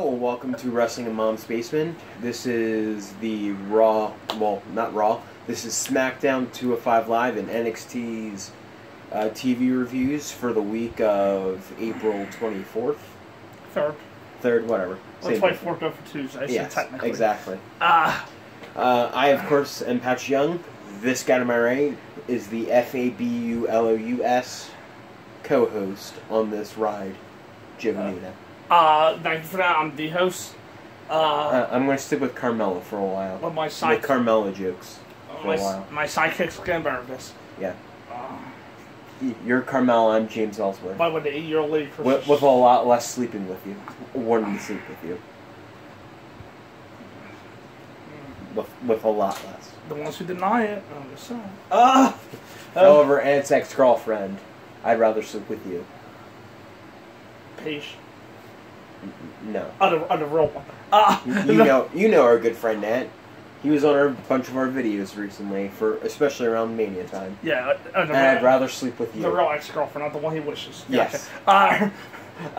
Hello and welcome to Wrestling in Mom's Basement. This is the Raw, well, not Raw, this is SmackDown 205 Live and NXT's TV reviews for the week of April 24th? 3rd, whatever. Well, 24th over Tuesday, so yes, technically. Exactly. I, of course, am Patch Young. This guy to my right is the FABULOUS co-host on this ride, Joe Bonita. Thank you for that. I'm the host. I'm going to stick with Carmella for a while. Well, my Make Carmella jokes for a while. My sidekick's going to burn this. Yeah. You're Carmella, I'm James Ellsworth. By the 8-year-old lady with a lot less sleeping with you. Wanting to sleep with you. With a lot less. The ones who deny it, I'm just saying. However, Ant's ex-girlfriend, I'd rather sleep with you. Peace. No. On the real one. You know our good friend Nat. He was on a bunch of our videos recently, especially around Mania time. Yeah. And I'd rather sleep with you. The real ex-girlfriend, not the one he wishes. Yes. Gotcha.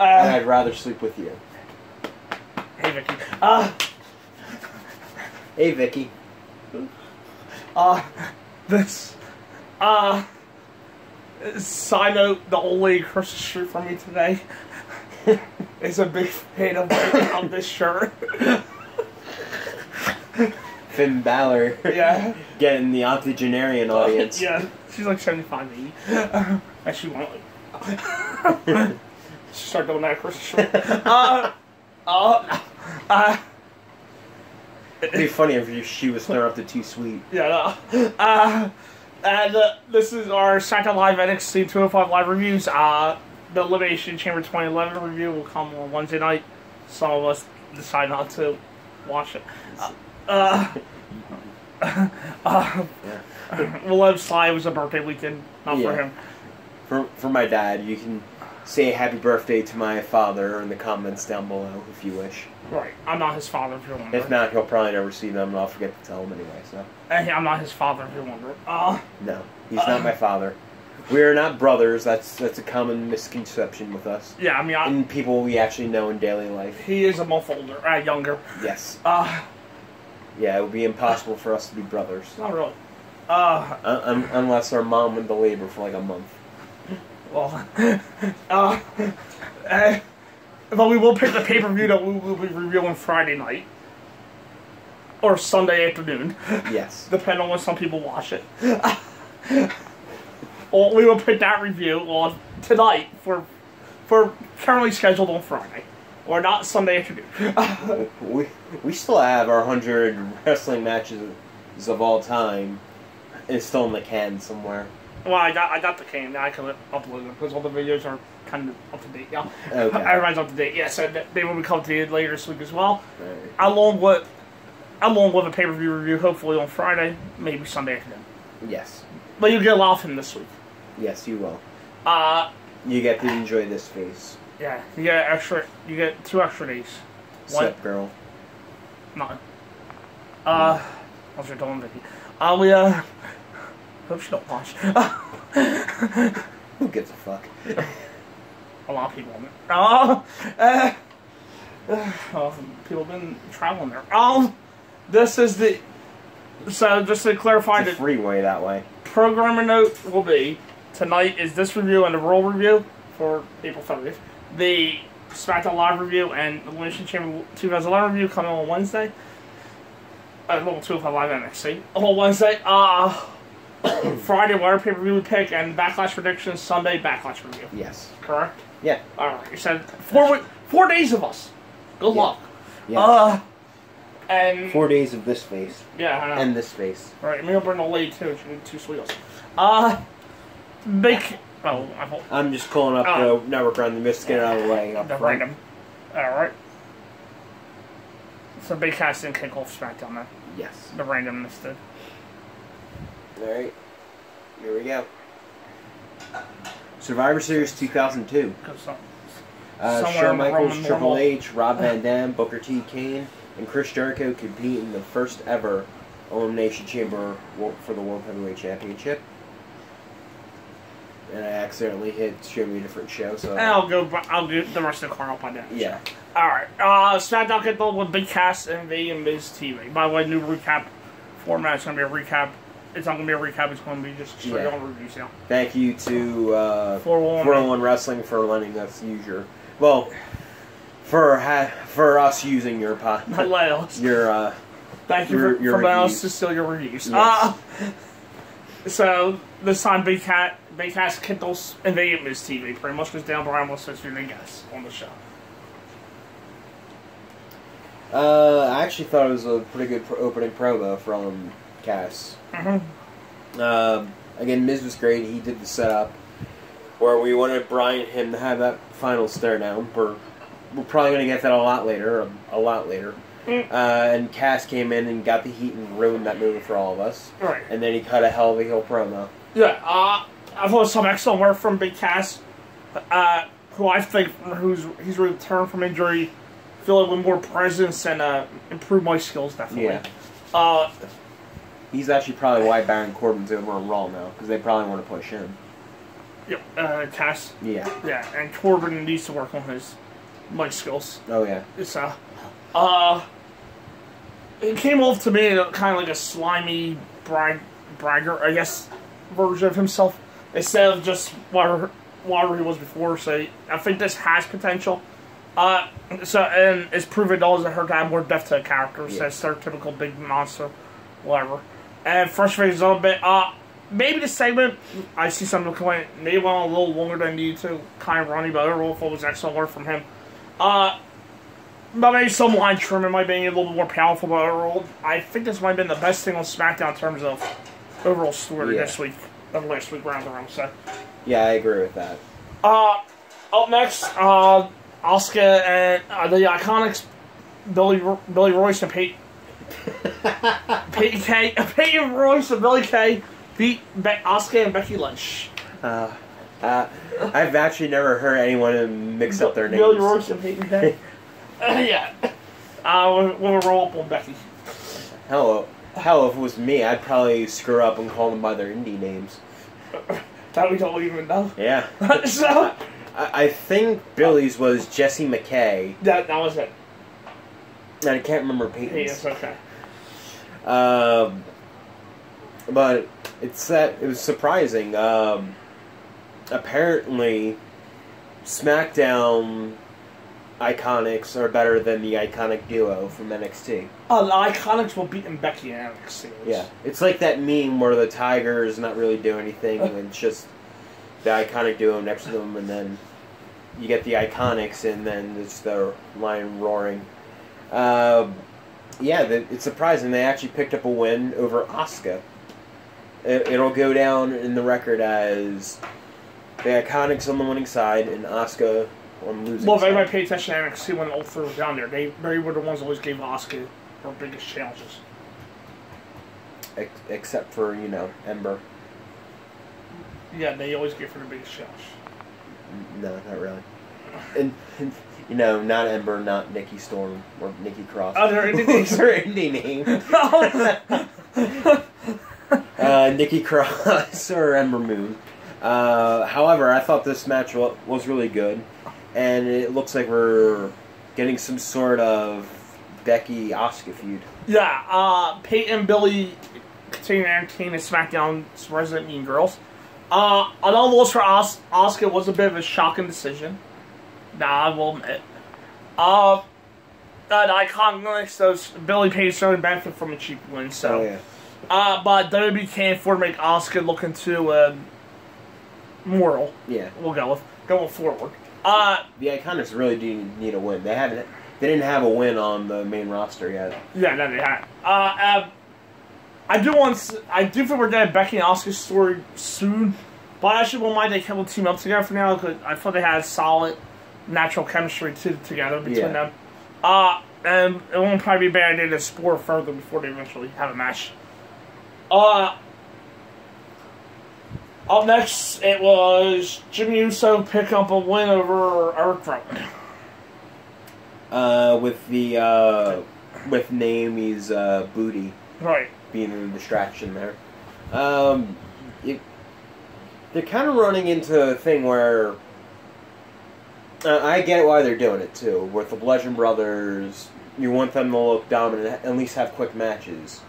And I'd rather sleep with you. Hey, Vicky. Hey, Vicky. Side note, the old lady across the street from me today is a big fan of this shirt. Finn Balor. Yeah. Getting the octogenarian audience. Yeah. She's like 75, 80. And she won't. She started doing that across the street. It'd be funny if she was thrown up to Too Sweet. Yeah. And this is our SmackDown Live NXT 205 Live reviews. The Elimination Chamber 2011 review will come on Wednesday night. Some of us decide not to watch it. We'll let him slide. It was a birthday weekend, not for him. For my dad, you can say happy birthday to my father in the comments down below if you wish. Right. I'm not his father, if you're wondering. If not, he'll probably never see them, and I'll forget to tell him anyway, so. I'm not his father, if you're wondering. No, he's not my father. We are not brothers. That's a common misconception with us. Yeah, I mean... and people we actually know in daily life. He is a month older. Younger. Yes. Yeah, it would be impossible for us to be brothers. Not really. Unless our mom went to labor for like a month. Well, but we will pick the pay-per-view that we will be reviewing Friday night. Or Sunday afternoon. Yes. Depending on when some people watch it. Or we will pick that review on tonight for currently scheduled on Friday. Or not Sunday afternoon. we still have our 100 wrestling matches of all time. It's still in the can somewhere. Well, I got the can. Now I can upload them because all the videos are kind of up to date. Yeah, okay. Everybody's up to date. Yeah, so they will be coming to you later this week as well. Right. Along with a pay-per-view review, hopefully on Friday, maybe Sunday afternoon. Yes. But you get a lot of him this week. Yes, you will. You get to enjoy this face. Yeah, you get 2 extra days. Sup, girl? No. What's your doing, Vicky? Hope she don't watch. Who gives a fuck? A lot of people people have been traveling there. This is the... So, just to clarify... It's a freeway that way. Programmer note will be, tonight is this review and the Raw review for April 30th. The SmackDown Live review and Elimination Chamber 2011 review coming on Wednesday. Level 205 Live NXT. On Wednesday. Friday, whatever pay-per-view we pick, and Backlash predictions, Sunday, Backlash review. Yes. Correct? Yeah. Alright, you said 4 days of us. Good luck. Yeah. And 4 days of this face. Yeah, I know. And this face. Right, maybe I'll bring a lady too. She need 2 sweetos. I'm just calling up the network around the mist to get it out of the way. Random. Alright. So Big Cass didn't kick off SmackDown then. Yes. The randomness did. Alright. Here we go. Survivor Series 2002. Shawn Michaels, Triple H, Rob Van Dam, Booker T. Kane, and Chris Jericho compete in the first ever Elimination Chamber for the World Heavyweight Championship. and I accidentally hit show me a different show. So And I'll do the rest of the card up on that. yeah. Alright, SmackDown kicked off with Big Cass and Miz TV. By the way, new recap format. It's going to be a recap. It's not going to be a recap. It's going to be just straight on reviews now. Thank you to 401 Wrestling for letting us use your... Well, for us using your your thank you for allowing us to steal your reviews. Yes. So, this time Big Cass kicked off invaded Miz TV. Pretty much because Dan Bryan was supposed to be the guest on the show. I actually thought it was a pretty good opening promo from Cass. Again, Miz was great. He did the setup where we wanted Bryan and him to have that final stare down. We're probably going to get that a lot later. And Cass came in and got the heat and ruined that movie for all of us. Right. And then he cut a hell of a heel promo. Yeah, I thought it was some excellent work from Big Cass, who I think he's returned from injury, feeling with more presence and improved my skills definitely. Yeah. He's actually probably why Baron Corbin's over on Raw now, because they probably want to push him. Yep, Cass. Yeah. Yeah, and Corbin needs to work on his mic skills. Oh yeah. It's it came off to me kind of like a slimy bragger, I guess, version of himself instead of just whatever he was before. So I think this has potential. And it's proven it doesn't hurt to have more depth to the character. So it's their typical big monster, whatever. And frustrating a little bit. Maybe the segment, I see some complaint, maybe went on a little longer than needed to, kind of runny, but overall, it was excellent work from him. But maybe some line trimming might be a little bit more powerful, but overall, I think this might have been the best thing on SmackDown in terms of overall story this week, of last week round around. So. Yeah, I agree with that. Up next, Asuka and the Iconics, Billy Royce and Peyton Royce and Billy Kay beat Asuka and Becky Lynch. I've actually never heard anyone mix up their names. Billy Royce and Peyton Kay. Yeah. We'll roll up on Becky. Hell, if it was me, I'd probably screw up and call them by their indie names. That we don't even know. Yeah. So, I think Billy's was Jesse McKay. That was it. And I can't remember Peyton's. Yes, okay. But it was surprising. Apparently, SmackDown Iconics are better than the Iconic duo from NXT. The Iconics will beat Becky and NXT. Yeah, it's like that meme where the Tigers not really do anything, and it's just the Iconic duo next to them, and then you get the Iconics, and then it's the lion roaring. It's surprising they actually picked up a win over Asuka. It'll go down in the record as the Iconics on the winning side and Asuka on the losing side. If anybody side. paid attention to NXT when all three were down there, they were the ones that always gave Asuka her biggest challenges. Except for, Ember. Yeah, they always gave her the biggest challenge. No, not really. And not Ember, not Nikki Storm, or Nikki Cross. Oh, they're indie names. Her indie name. Nikki Cross or Ember Moon. However, I thought this match was really good, and it looks like we're getting some sort of Becky-Asuka feud. Yeah, Peyton and Billy continue to entertain the SmackDown's resident Mean Girls. Another loss for Asuka was a bit of a shocking decision. I will admit. The Iconics, those Billy Payne certainly benefit from a cheap win, so. Oh, yeah. But WWE can't afford to make Asuka look into moral. Yeah. We'll go with going forward. The Iconics really do need a win. They didn't have a win on the main roster yet. Yeah, no, they had. I do think we're getting Becky and Asuka's story soon, but I actually won't mind they can team up together for now because I thought they had solid natural chemistry together between them. And it won't probably be a bad idea to explore further before they eventually have a match. Up next, it was Jimmy Uso pick up a win over Eric Rowan. With Naomi's booty. Right. Being a distraction there. they're kind of running into a thing where I get why they're doing it too. With the Bludgeon Brothers, you want them to look dominant, at least have quick matches,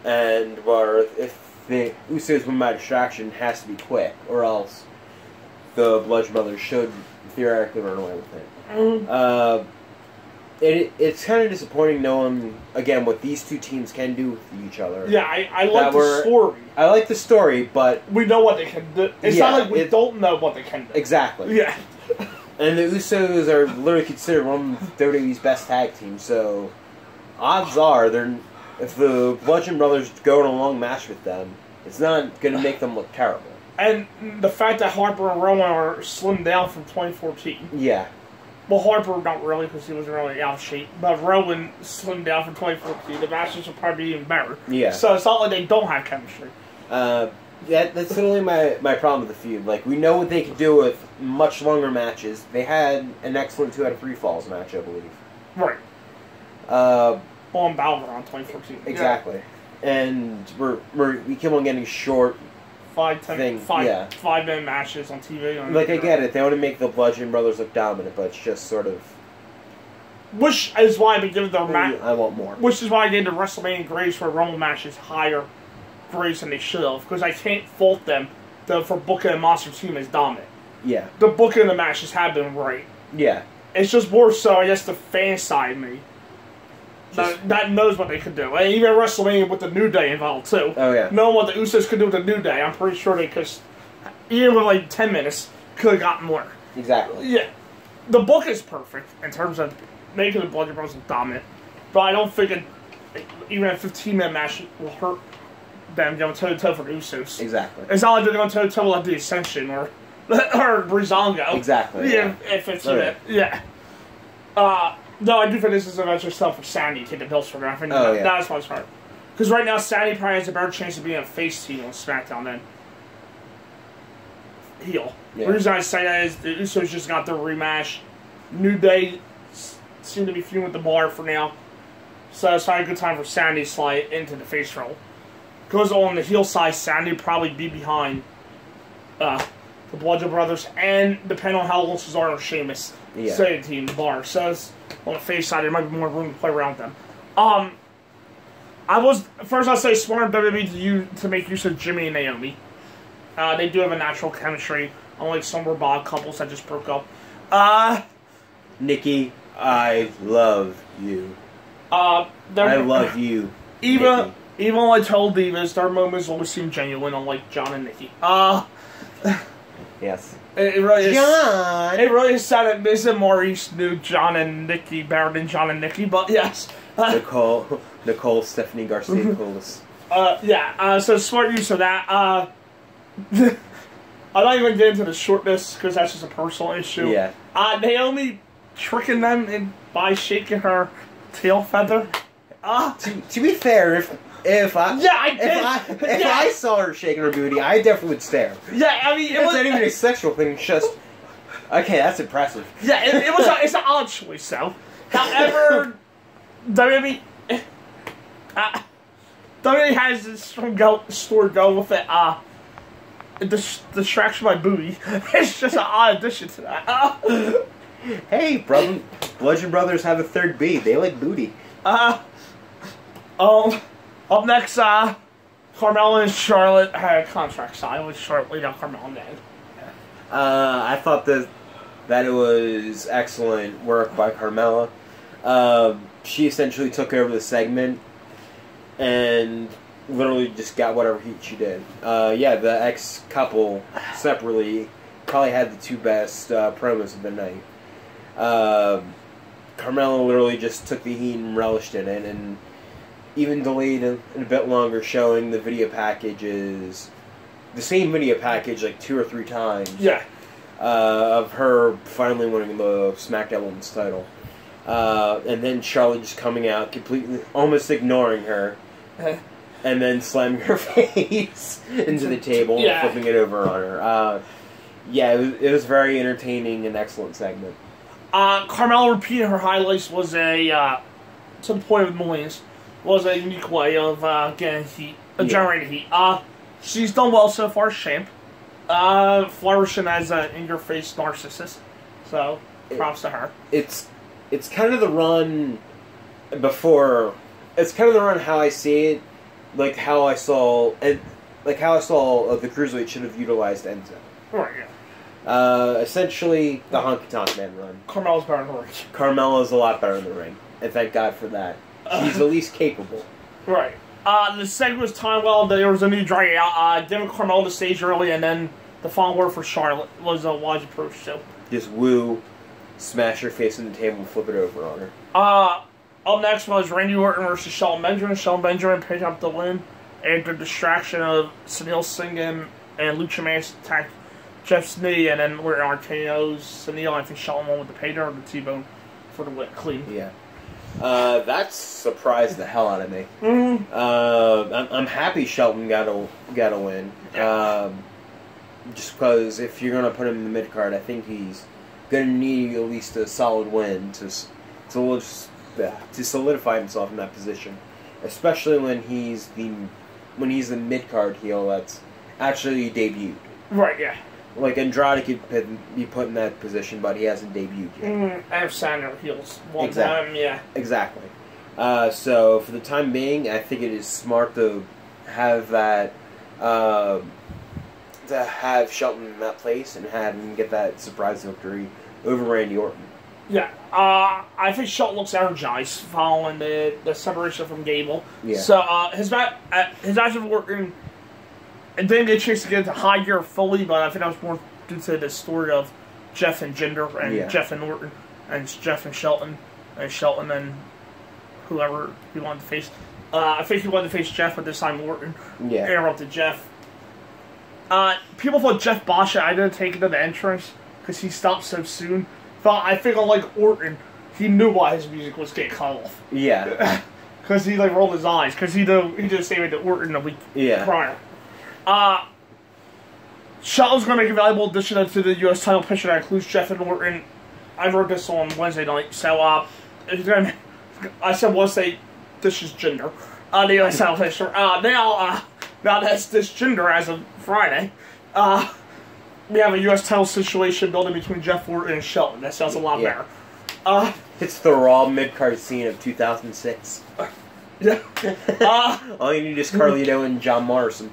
and where if the Usos win by distraction, it has to be quick, or else the Bludgeon Brothers should theoretically run away with it. Mm-hmm. It's kind of disappointing knowing, again, what these two teams can do with each other. Yeah, I like the story. I like the story, but we know what they can do. It's not like we don't know what they can do. Exactly. Yeah. And the Usos are literally considered one of WWE's best tag teams, so odds are if the Bludgeon Brothers go in a long match with them, it's not going to make them look terrible. And the fact that Harper and Rowan are slimmed down from 2014. Yeah. Well, Harper, not really, because he was really out of shape. But Rowan slimmed down from 2014. The matches will probably be even better. Yeah. So it's not like they don't have chemistry. That's totally my problem with the feud. Like, we know what they could do with much longer matches. They had an excellent 2 out of 3 falls match, I believe. Right. On Battleground 2014. Exactly. Yeah. And we keep on getting short 5-minute matches on TV. Like, I get it. They want to make the Bludgeon Brothers look dominant, but it's just sort of... Which is why I've been giving their match... I want more. Which is why I gave the WrestleMania grades for Rumble matches higher grades than they should have, because I can't fault them for booking a monster team as dominant. Yeah. The booking of the matches have been right. Yeah. It's just more so, I guess, the fan side of me that knows what they could do. And even WrestleMania with the New Day involved, too. Oh, yeah. Knowing what the Usos could do with the New Day, I'm pretty sure they could, even with like 10 minutes, could have gotten more. Exactly. Yeah. The book is perfect in terms of making the Bludgeon Brothers dominant, but I don't think even a 15-minute match will hurt them going toe-to-toe for the Usos. Exactly. It's not like they're going toe-to-toe like the Ascension or Breezango. Exactly. Yeah. If 15 minutes. Yeah. No, I do think this is a venture stuff for Sandy to take the pills for them. I think that's what's hard. Because right now, Sandy probably has a better chance of being a face team on SmackDown than heel. Yeah. The reason I say that is the Usos just got their rematch. New Day seem to be feuding with the Bar for now. So it's probably a good time for Sandy to slide into the face role. Because on the heel side, Sandy would probably be behind the Bludgeon Brothers, and depending on how long Cesaro and Sheamus say the team, the Bar. So it's, on the face side, there might be more room to play around with them. I'd say smart WWE to make use of Jimmy and Naomi. They do have a natural chemistry, unlike some robot couples that just broke up. Nikki, I love you. I love you. Even like Total Divas, their moments always seem genuine, unlike John and Nikki. Yes. It really is. John! It really is sad that Miz and Maurice knew John and Nikki better than John and Nikki, but yes. Nicole Stephanie Garcia Colas. So smart use of that. I'm not even getting into the shortness, because that's just a personal issue. Yeah. Naomi tricking them by shaking her tail feather. To be fair, if I saw her shaking her booty, I definitely would stare. Yeah, I mean, it's not even a sexual thing. It's just okay. That's impressive. Yeah, it's an odd choice, though. However, WWE has this story going with it. Distraction by booty. It's just an odd addition to that. Hey, Bludgeon Brothers have a third B. They like booty. Up next, Carmella and Charlotte had a contract signed with Charlotte lead out Carmella and Ned. I thought that it was excellent work by Carmella. She essentially took over the segment and literally just got whatever heat she did. The ex-couple separately probably had the two best promos of the night. Carmella literally just took the heat and relished in it, and even delayed a bit longer, showing the video packages, the same video package like 2 or 3 times. Yeah. Of her finally winning the SmackDown Women's title. And then Charlotte just coming out, completely, almost ignoring her, and then slamming her face into the table and flipping it over on her. It was very entertaining and excellent segment. Carmella repeating her highlights was to the point of millions, was a unique way of getting heat, generating heat. She's done well so far, champ. Flourishing as an in-your-face narcissist. So, props to her. It's kind of the run before. It's kind of the run how I see it, like how I saw the Cruiserweight should have utilized Enzo. Right. Yeah. Essentially, the Honky Tonk Man run. Carmella's better in the ring. Carmella's a lot better in the ring, and thank God for that. She's at least capable. Right. The segment was timed well. There was a new drag out. Giving Carmella the stage early, and then the final word for Charlotte was a wise approach. So just woo, smash her face on the table, and flip it over on her. Up next was Randy Orton versus Shelton Benjamin. Shelton Benjamin picked up the win after distraction of Sunil Singh and Lucha Mass attacked Jeff's knee, and then we're on RKO's Sunil. I think Shelton won with the paydirt or the T-bone for the win clean. Yeah. That surprised the hell out of me. Mm-hmm. I'm happy Shelton got a win. Yeah. Just because if you're gonna put him in the mid card, I think he's gonna need at least a solid win to solidify himself in that position, especially when he's the mid card heel that's actually debuted. Right. Yeah. Like Andrade could be put in that position, but he hasn't debuted yet. I have Sandler heels one Exactly. time. Yeah. Exactly. So for the time being, I think it is smart to have that. To have Shelton in that place and have him get that surprise victory over Randy Orton. Yeah, I think Shelton looks energized following the separation from Gable. Yeah. So his match with Orton, it didn't get a chance to get into high gear fully, but I think that was more due to the story of Jeff and Jinder and Jeff and Orton and Jeff and Shelton and whoever he wanted to face. I think he wanted to face Jeff, but this time Orton interrupted Jeff. People thought Jeff botched it. I didn't take it to the entrance because he stopped so soon. I think unlike Orton, he knew why his music was getting cut off. Yeah. Because he rolled his eyes. Because he did say it to Orton a week prior. Shelton's going to make a valuable addition to the U.S. title picture that includes Jeff and Orton. I wrote this on Wednesday night, so I said Wednesday, this is Jinder. The U.S. title picture. Now that's this Jinder as of Friday. We have a U.S. title situation building between Jeff Orton and Shelton. That sounds a lot better. It's the Raw mid-card scene of 2006. Yeah. All you need is Carlito and John Morrison.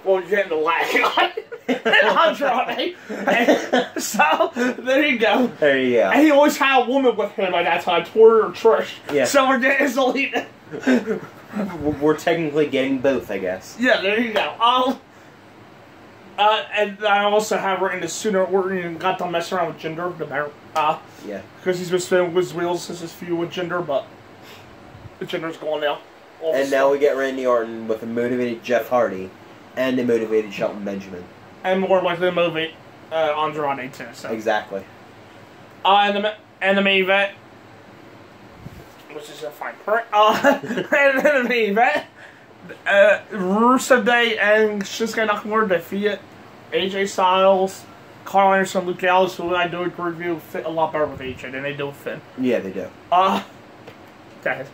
Well, you're getting the lag on Andrade. So, there you go. There you go. And he always had a woman with him by that time, Tori or Trish. Yeah. So we're getting his elite. We're technically getting both, I guess. Yeah, there you go. And I also have written the sooner Orton got done messing around with Jinder, the better. Yeah. Because he's been spinning with his wheels since his feud with Jinder, but Jinder's gone now. And now we get Randy Orton with a motivated Jeff Hardy and a motivated Shelton Benjamin. And more likely to motivate Andrade too. So. Exactly. And the main event, which is a fine part. And the main event, Rusev Day and Shinsuke Nakamura defeated AJ Styles, Carl Anderson, Luke Gallows, who I do agree with you fit a lot better with AJ than they do with Finn. Yeah, they do. Go ahead.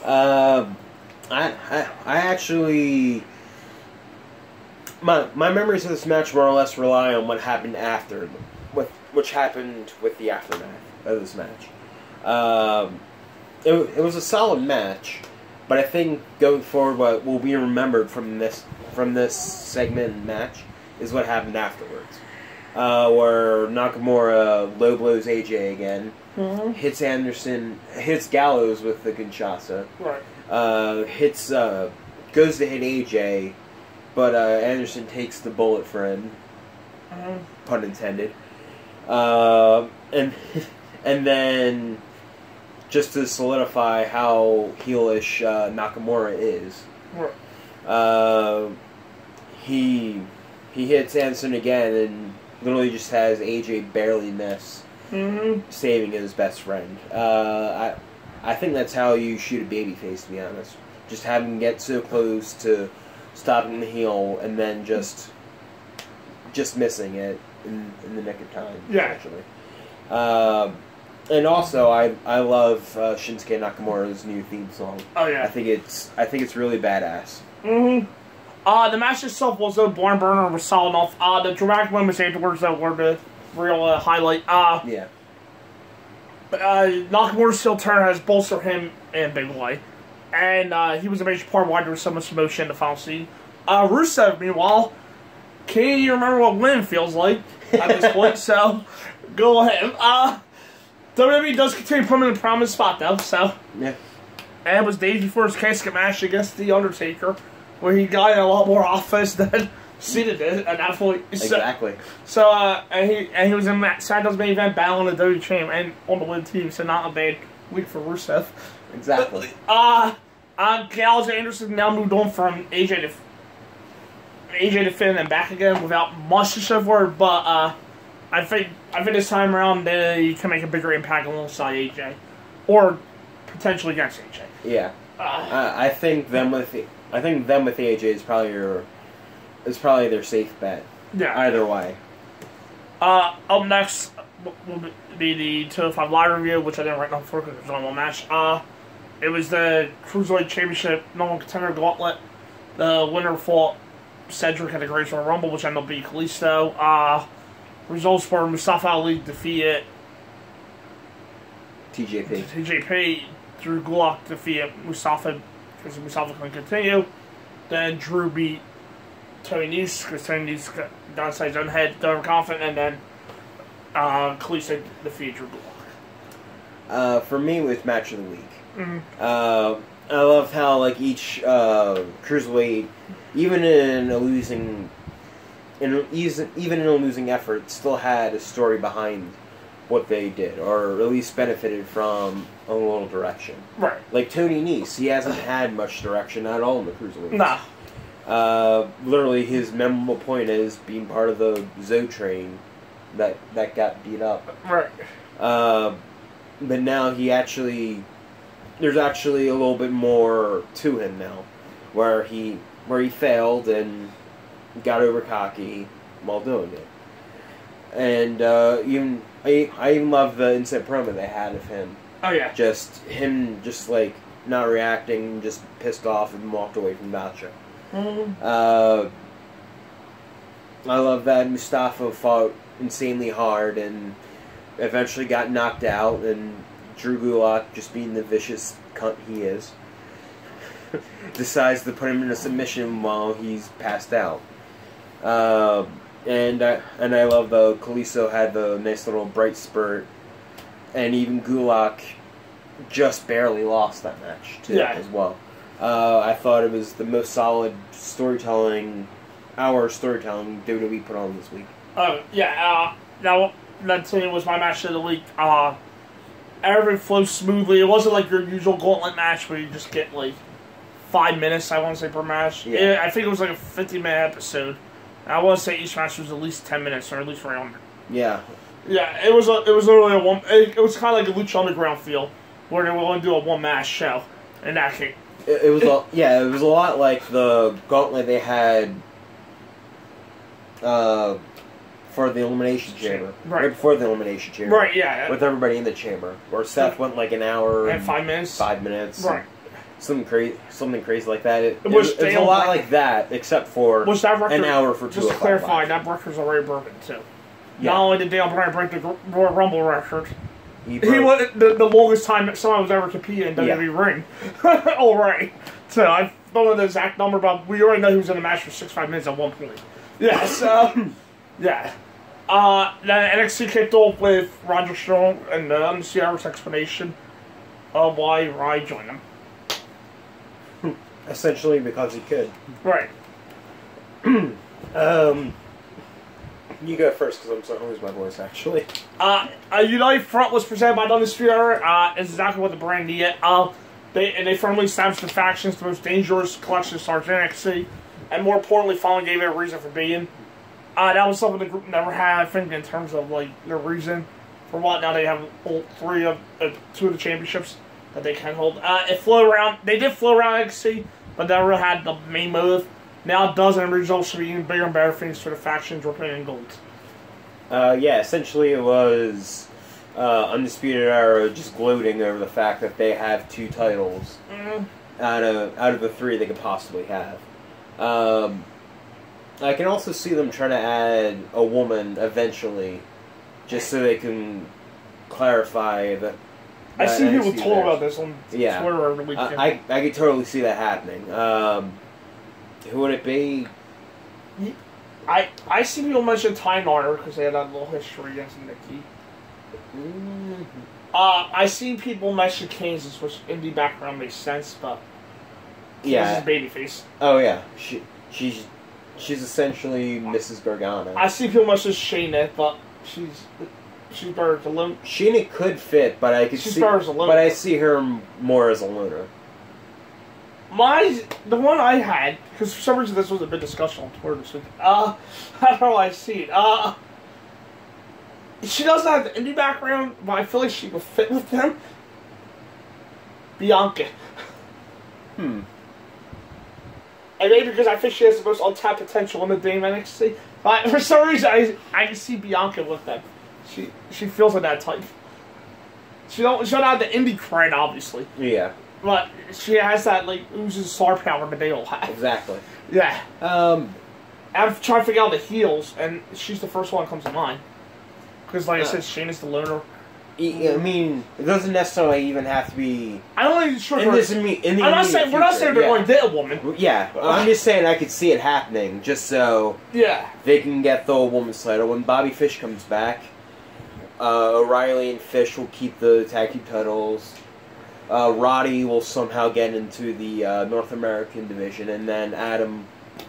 I actually... My memories of this match more or less rely on what happened after, which happened with the aftermath of this match. It was a solid match, but I think going forward, what will be remembered from this segment and match is what happened afterwards, where Nakamura low blows AJ again, hits Gallows with the Kinshasa, right? Goes to hit AJ. But Anderson takes the bullet for him, pun intended, and then just to solidify how heelish Nakamura is, he hits Anderson again and literally just has AJ barely miss, saving his best friend. I think that's how you shoot a babyface, to be honest. Just have him get so close to stopping the heel and then just missing it in the nick of time. Yeah. Actually. And also, I love Shinsuke Nakamura's new theme song. Oh yeah. I think it's really badass. The match itself was a barn burner and was solid enough. The dramatic moments afterwards that were the real highlight. Yeah. Nakamura's heel turn has bolstered him in a big way. And he was a major part of why there was so much emotion in the final scene. Rusev, meanwhile, can't even remember what WIMB feels like at this point, so go ahead. WWE does continue putting him in a prominent spot, though, so. Yeah. And it was days before his casket match against The Undertaker, where he got in a lot more offense than Cena did at that point. Exactly. And he was in SmackDown's main event battling the WWE Champ and on the win team, so not a bad week for Rusev. Exactly. Gallows and Anderson now moved on from AJ to Finn and back again without much to show for it, but I think this time around they can make a bigger impact alongside AJ, or potentially against AJ. Yeah. I think them with AJ is probably their safe bet. Yeah. Either way. Up next will be the 205 Live review, which I didn't write down for because it was only one match. It was the Cruiserweight Championship No. 1 Contender Gauntlet. The winner fought Cedric at the Great Royal Rumble, which ended up being Kalisto. Results for Mustafa Ali defeated TJP. Drew Gulak defeated Mustafa because Mustafa couldn't continue. Then Drew beat Tony Nese because Tony Nese got downside his own head, overconfident, and then Kalisto defeated Drew Gulak. For me, it was match of the week. Mm-hmm. I love how like each cruiserweight, even in a losing effort, still had a story behind what they did, or at least benefited from a little direction. Right. Like Tony Nese, he hasn't had much direction at all in the cruiserweight. Nah. Literally, his memorable point is being part of the Zoe train that got beat up. Right. But now there's actually a little bit more to him now, where he failed and got over cocky while doing it. And I even love the instant promo they had of him. Oh yeah. Just like not reacting, just pissed off and walked away from Gotcha. Mm-hmm. I love that Mustafa fought insanely hard and eventually got knocked out, and Drew Gulak, just being the vicious cunt he is, decides to put him in a submission while he's passed out. And I love the Kalisto had the nice little bright spurt, and even Gulak just barely lost that match too, as well. I thought it was the most solid storytelling WWE put on this week. That to me was my match of the week. Everything flows smoothly. It wasn't like your usual gauntlet match where you just get like 5 minutes, I want to say, per match. Yeah. I think it was like a 50-minute episode. I want to say each match was at least 10 minutes, or at least around. Yeah. Yeah, it was literally a one. It was kind of like a Lucha Underground feel, where they were going to do a one-match show. In that case, it was a lot like the gauntlet they had for the Elimination Chamber. Right before the Elimination Chamber. Right, yeah. With everybody in the chamber. Where Seth went like an hour and 5 minutes. 5 minutes. Right. Something crazy like that. It was a lot like that, except for an hour for 2 Just to clarify, that record's already broken, too. Yeah. Not only did Daniel Bryan break the Royal Rumble record, he was the longest time someone was ever competing in WWE ring. Alright. So I don't know the exact number, but we already know he was in the match for 6-5 minutes at one point. Yeah, so... yeah. Then NXT kicked off with Roger Strong and the Undisputed Era's explanation of why Rai joined them. Essentially because he could. Right. You go first, because I'm starting to lose my voice, actually. A United Front was presented by the Undisputed Era. Is exactly what the brand needed. They firmly established the factions, the most dangerous collection of stars in NXT, and more importantly, finally gave it a reason for being. That was something the group never had, I think, in terms of like their reason for what. Now they have all 2 of the championships that they can hold. It flew around. They did flow around NXT, but they never had the main motive. Now it does, and results to be even bigger and better things for the factions representing gold. Yeah, essentially it was Undisputed Era just gloating over the fact that they have 2 titles out of the 3 they could possibly have. I can also see them trying to add a woman eventually, just so they can clarify that. I see people talk about this on Twitter over the weekend. I could totally see that happening. Who would it be? I see people mention Time Lord because they had that little history against Nikki. Mm-hmm. I see people mention Kansas, which indie background makes sense, but Kansas is babyface. Oh yeah, she's essentially Mrs. Gargano. I see people mention Shayna, but she's better as a loner. Shayna could fit, but I could she's see. Better as a loner. But I see her more as a loner. The one I had, because for some reason this was a big discussion on Twitter this week. I don't know why I see it. She doesn't have the indie background, but I feel like she would fit with them. Bianca. Hmm. And maybe because I think she has the most untapped potential in the Dame NXT. But for some reason, I can see Bianca with them. She feels like that type. She don't have the indie cred, obviously. Yeah. But she has that, like, oozes star power that they all have. Exactly. Yeah. I'm trying to figure out the heels, and she's the first one that comes to mind. Because, like I said, Shayna's the loner. I mean, it doesn't necessarily even have to be. I don't even sure. We're not saying they're going to date a woman. Yeah, I'm just saying I could see it happening, just so they can get the woman's title when Bobby Fish comes back. O'Reilly and Fish will keep the tag team titles. Roddy will somehow get into the North American division, and then Adam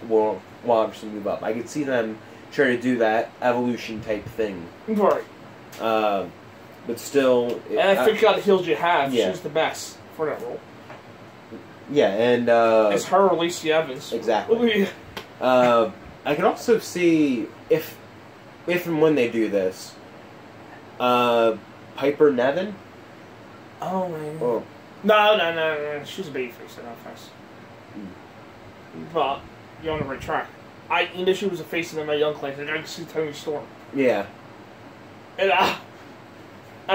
will obviously move up. I could see them try to do that evolution type thing. Right. But still... And I think out of the heels you have, she's the best for that role. Yeah, and... it's her or Lacey Evans. Exactly. I can also see, if and when they do this, Piper Niven? Oh, man. Oh. No. She's a babyface, no offense. But you're on the right track. Even if she was a face in my young class, I can see Tony Storm. Yeah. And I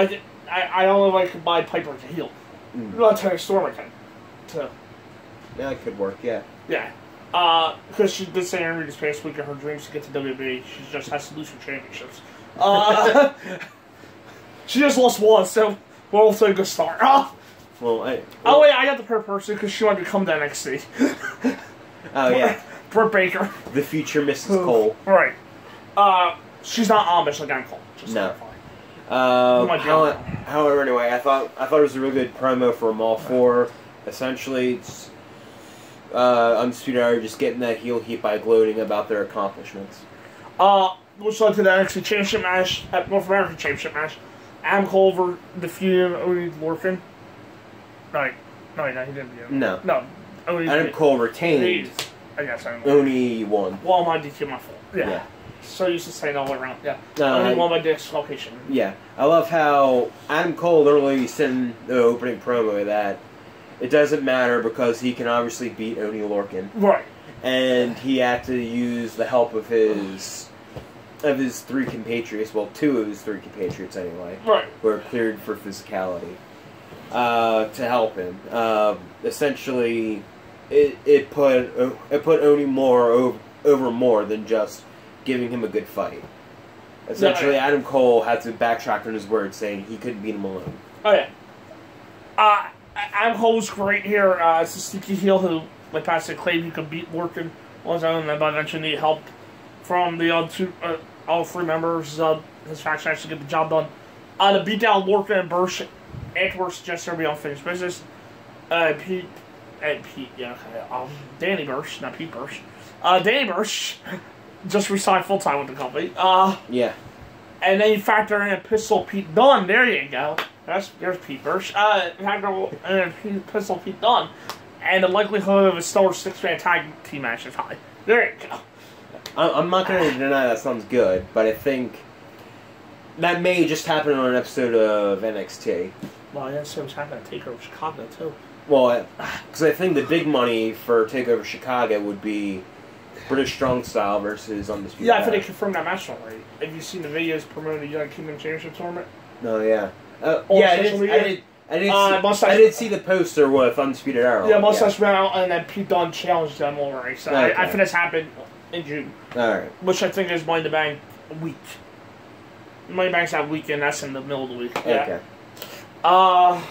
don't know if I could buy Piper as a heel. Not Tony Storm, I can. So. Yeah, it could work, yeah. Yeah. Because she did say in interview this past week in her dreams to get to WWE, she just has to lose her championships. She just lost one, so we're off to a good start. Well, wait, I got the per person because she might become the NXT. Oh, yeah. Britt Baker. The future Mrs. Cole. Right. She's not Amish like I'm Cole. Just no. clarify. However, anyway, I thought it was a really good promo for them all four. Essentially, it's Undisputed Era just getting that heel heat by gloating about their accomplishments. Which led to the NXT Championship match, North American Championship match. Adam Cole over the feud of Oney Lorcan. No, he didn't beat him. No. Adam Cole retained. I guess I don't know. Oney won. Well, my DQ, my fault. Yeah. So used to say it all the way around. Yeah. Oney won by disqualification. Yeah. I love how Adam Cole literally said in the opening promo that it doesn't matter because he can obviously beat Oney Lorcan. Right. And he had to use the help of his three compatriots, well, two of his three compatriots anyway, who are cleared for physicality, to help him. Essentially, it put Oney over more than just giving him a good fight. Essentially, Adam Cole had to backtrack on his words, saying he couldn't beat him alone. Oh yeah. Adam Cole's great here. It's a sneaky heel who, like Pat said, claimed he could beat Lorcan on his own, and eventually needed help from the all three members of his faction to get the job done. To beat down Lorcan and Burch, afterwards suggests there be unfinished business. Danny Burch, not Pete Burch. Danny Burch just resigned full time with the company. Yeah. And then you factor in Pistol Pete Dunne. There you go. There's Pete Burch. Pistol Pete Dunne. And the likelihood of a stellar six-man tag team match is high. There you go. I'm not going to deny that sounds good, but I think that may just happen on an episode of NXT. Well, yeah, so it's happening at TakeOver Chicago, too. Well, because I think the big money for TakeOver Chicago would be British Strong Style versus Undisputed. Yeah, I think they confirmed that match already. Have you seen the videos promoting the United Kingdom Championship tournament? No, yeah. I didn't see the poster with Undisputed Era. Yeah, Mustache Mountain, and then Pete Dunne challenged them already. So okay. I think this happened in June. Alright. Which I think is Money in the Bank week. Money in the Bank's that weekend, that's in the middle of the week. Yeah. Okay.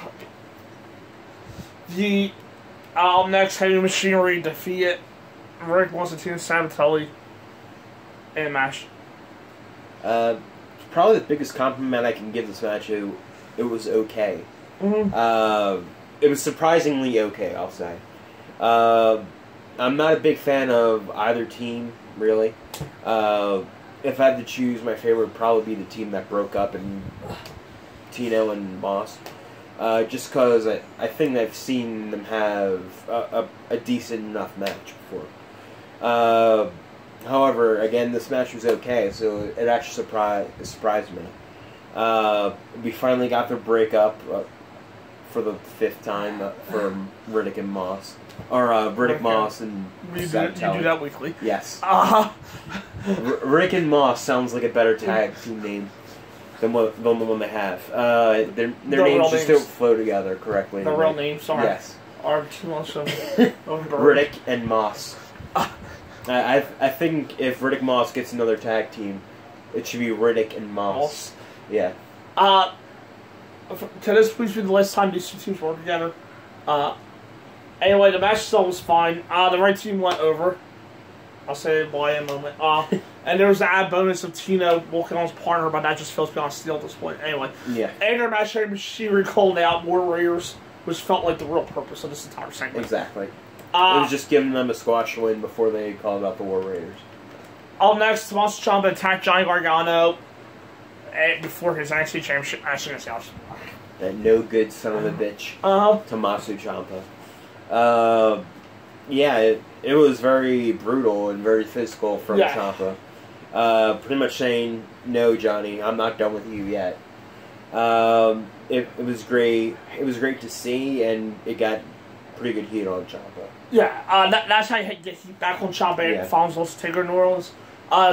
Next, Heavy Machinery defeated Rick Constantine and Sabatelli in a match. Probably the biggest compliment I can give this match, it was okay. Mm-hmm. It was surprisingly okay, I'll say. I'm not a big fan of either team, really. If I had to choose, my favorite would probably be the team that broke up, and Tino and Moss. Just because I think I've seen them have a decent enough match before. However, again, this match was okay, so it actually surprised me. We finally got their breakup for the 5th time from Riddick and Moss. Or Riddick, Moss, and you do that weekly? Yes. Rick and Moss sounds like a better tag team name than the one they have. Their names just don't flow together correctly. The real names, sorry. Yes. Are too much of Riddick and Moss. I think if Riddick Moss gets another tag team, it should be Riddick and Moss. Yeah. Can this please be the last time these two teams work together? Anyway, the match itself was fine. The right team went over. I'll say why in a moment. And there was the add bonus of Tino walking on his partner, but that just feels beyond steel at this point. Anyway. Yeah. And their match, she recalled out War Raiders, which felt like the real purpose of this entire segment. Exactly. It was just giving them a squash win before they called out the War Raiders. Up next, Tommaso Ciampa attacked Johnny Gargano before his NXT Championship match against Alex. That no good son of a bitch. Tommaso Ciampa. Yeah, it was very brutal and very physical from Ciampa. Pretty much saying, no, Johnny, I'm not done with you yet. It was great. It was great to see, and it got pretty good heat on Ciampa. Yeah, that's how you get heat back on Ciampa and Fallon's supposed to take her to New Orleans.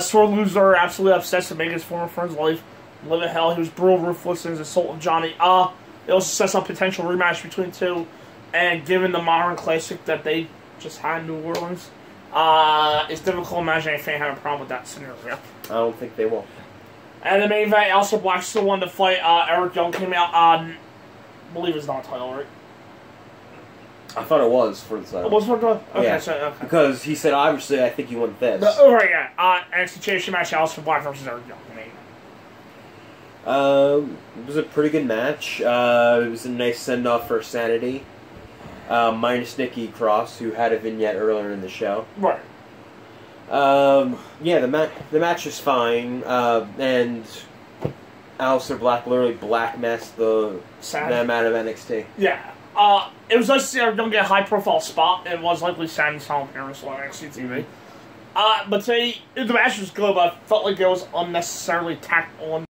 Sore loser, absolutely obsessed to make his former friend's life live in hell. He was brutal, ruthless in his assault of Johnny. It also sets up potential rematch between the two, and given the modern classic that they just had in New Orleans, it's difficult to imagine any fan having a problem with that scenario. I don't think they will. And the main event, Aleister Black still won the fight. Eric Young came out I believe it's not a title, right? I thought it was for the title. It was for the title? Okay, yeah. Okay. Because he said, obviously, I think you want this. Right, yeah. NXT Championship match, Aleister Black versus Eric Young. It was a pretty good match. It was a nice send-off for Sanity. Minus Nikki Cross, who had a vignette earlier in the show. Right. Yeah, the match was fine. And Aleister Black literally black-masked them out of NXT. Yeah. It was nice to see Eric Young get a high-profile spot. It was likely Sandy's home appearance on NXT TV. But the match was good, but I felt like it was unnecessarily tacked on.